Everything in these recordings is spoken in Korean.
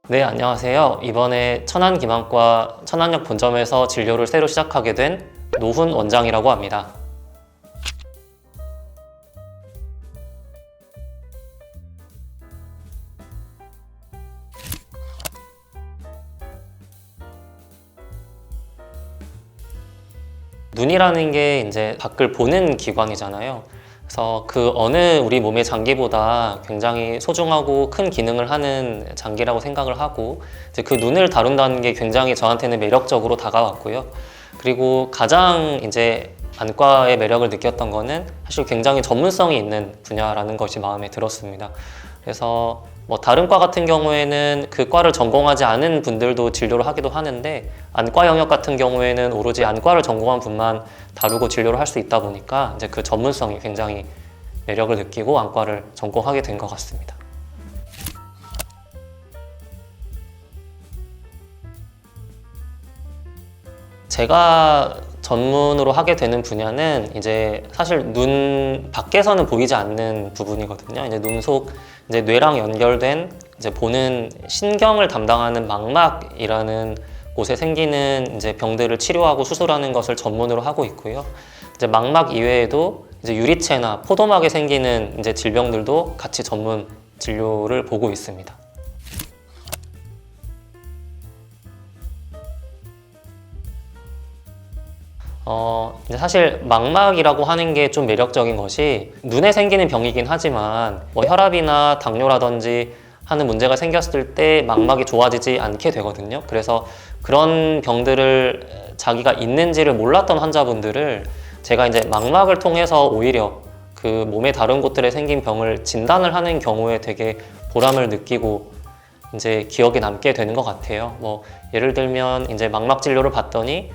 네, 안녕하세요. 이번에 천안기망과 천안역 본점에서 진료를 새로 시작하게 된 노훈 원장이라고 합니다. 눈이라는 게 이제 밖을 보는 기관이잖아요. 그래서 그 어느 우리 몸의 장기보다 굉장히 소중하고 큰 기능을 하는 장기라고 생각을 하고, 이제 그 눈을 다룬다는 게 굉장히 저한테는 매력적으로 다가왔고요. 그리고 가장 이제 안과의 매력을 느꼈던 거는 사실 굉장히 전문성이 있는 분야라는 것이 마음에 들었습니다. 그래서 뭐 다른 과 같은 경우에는 그 과를 전공하지 않은 분들도 진료를 하기도 하는데, 안과 영역 같은 경우에는 오로지 안과를 전공한 분만 다루고 진료를 할 수 있다 보니까 이제 그 전문성이 굉장히 매력을 느끼고 안과를 전공하게 된 것 같습니다. 제가 전문으로 하게 되는 분야는 이제 사실 눈 밖에서는 보이지 않는 부분이거든요. 이제 눈 속 이제 뇌랑 연결된 이제 보는 신경을 담당하는 망막이라는 곳에 생기는 이제 병들을 치료하고 수술하는 것을 전문으로 하고 있고요. 이제 망막 이외에도 이제 유리체나 포도막에 생기는 이제 질병들도 같이 전문 진료를 보고 있습니다. 이제 사실 망막이라고 하는 게 좀 매력적인 것이, 눈에 생기는 병이긴 하지만 뭐 혈압이나 당뇨라든지 하는 문제가 생겼을 때 망막이 좋아지지 않게 되거든요. 그래서 그런 병들을 자기가 있는지를 몰랐던 환자분들을 제가 이제 망막을 통해서 오히려 그 몸의 다른 곳들에 생긴 병을 진단을 하는 경우에 되게 보람을 느끼고 이제 기억에 남게 되는 것 같아요. 뭐 예를 들면 이제 망막 진료를 받더니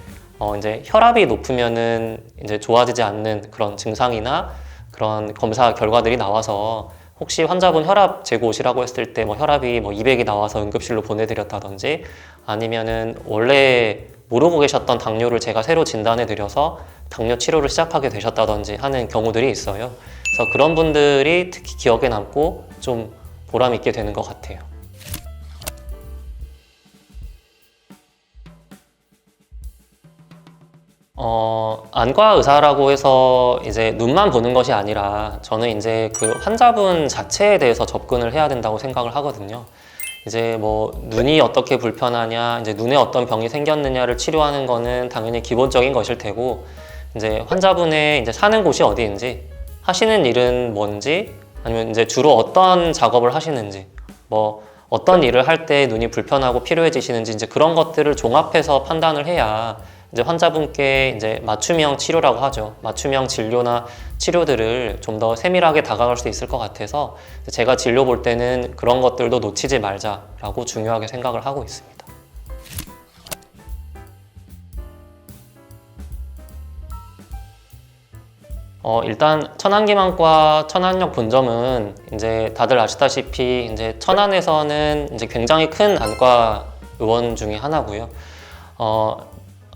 이제 혈압이 높으면은 이제 좋아지지 않는 그런 증상이나 그런 검사 결과들이 나와서 혹시 환자분 혈압 재고 오시라고 했을 때 뭐 혈압이 뭐 200이 나와서 응급실로 보내드렸다든지, 아니면은 원래 모르고 계셨던 당뇨를 제가 새로 진단해 드려서 당뇨 치료를 시작하게 되셨다든지 하는 경우들이 있어요. 그래서 그런 분들이 특히 기억에 남고 좀 보람 있게 되는 것 같아요. 안과 의사라고 해서 이제 눈만 보는 것이 아니라 저는 이제 그 환자분 자체에 대해서 접근을 해야 된다고 생각을 하거든요. 이제 뭐 눈이 어떻게 불편하냐, 이제 눈에 어떤 병이 생겼느냐를 치료하는 거는 당연히 기본적인 것일 테고, 이제 환자분의 이제 사는 곳이 어디인지, 하시는 일은 뭔지, 아니면 이제 주로 어떤 작업을 하시는지, 뭐 어떤 일을 할 때 눈이 불편하고 필요해지시는지, 이제 그런 것들을 종합해서 판단을 해야 이제 환자분께 이제 맞춤형 치료라고 하죠. 맞춤형 진료나 치료들을 좀 더 세밀하게 다가갈 수 있을 것 같아서 제가 진료 볼 때는 그런 것들도 놓치지 말자라고 중요하게 생각을 하고 있습니다. 일단 천안기망과 천안역 본점은 이제 다들 아시다시피 이제 천안에서는 이제 굉장히 큰 안과 의원 중에 하나고요.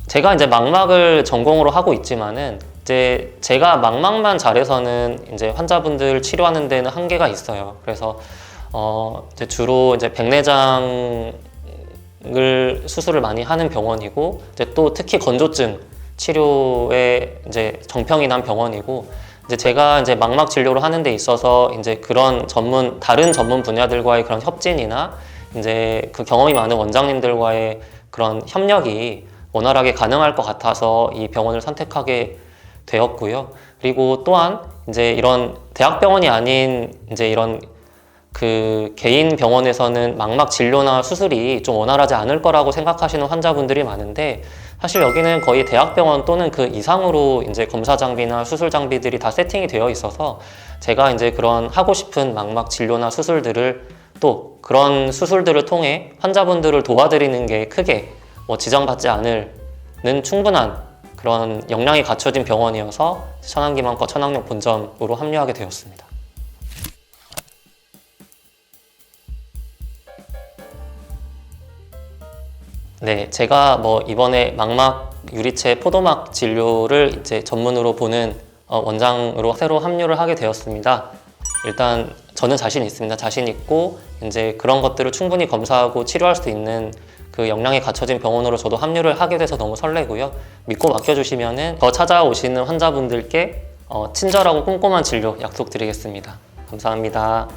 제가 이제 망막을 전공으로 하고 있지만은 이제 제가 망막만 잘해서는 이제 환자분들 치료하는 데는 한계가 있어요. 그래서 이제 주로 이제 백내장을 수술을 많이 하는 병원이고, 이제 또 특히 건조증 치료에 이제 정평이 난 병원이고, 이제 제가 이제 망막 진료를 하는 데 있어서 이제 그런 다른 전문 분야들과의 그런 협진이나 이제 그 경험이 많은 원장님들과의 그런 협력이 원활하게 가능할 것 같아서 이 병원을 선택하게 되었고요. 그리고 또한 이제 이런 대학병원이 아닌 이제 이런 그 개인 병원에서는 망막 진료나 수술이 좀 원활하지 않을 거라고 생각하시는 환자분들이 많은데, 사실 여기는 거의 대학병원 또는 그 이상으로 이제 검사 장비나 수술 장비들이 다 세팅이 되어 있어서 제가 이제 그런 하고 싶은 망막 진료나 수술들을, 또 그런 수술들을 통해 환자분들을 도와드리는 게 크게 뭐 지장받지 않는 충분한 그런 역량이 갖춰진 병원이어서 천안기망과 천안역 본점으로 합류하게 되었습니다. 네, 제가 뭐 이번에 망막 유리체 포도막 진료를 이제 전문으로 보는 원장으로 새로 합류를 하게 되었습니다. 일단 저는 자신 있습니다. 자신 있고 이제 그런 것들을 충분히 검사하고 치료할 수 있는 그 역량이 갖춰진 병원으로 저도 합류를 하게 돼서 너무 설레고요. 믿고 맡겨주시면은 더 찾아오시는 환자분들께 친절하고 꼼꼼한 진료 약속드리겠습니다. 감사합니다.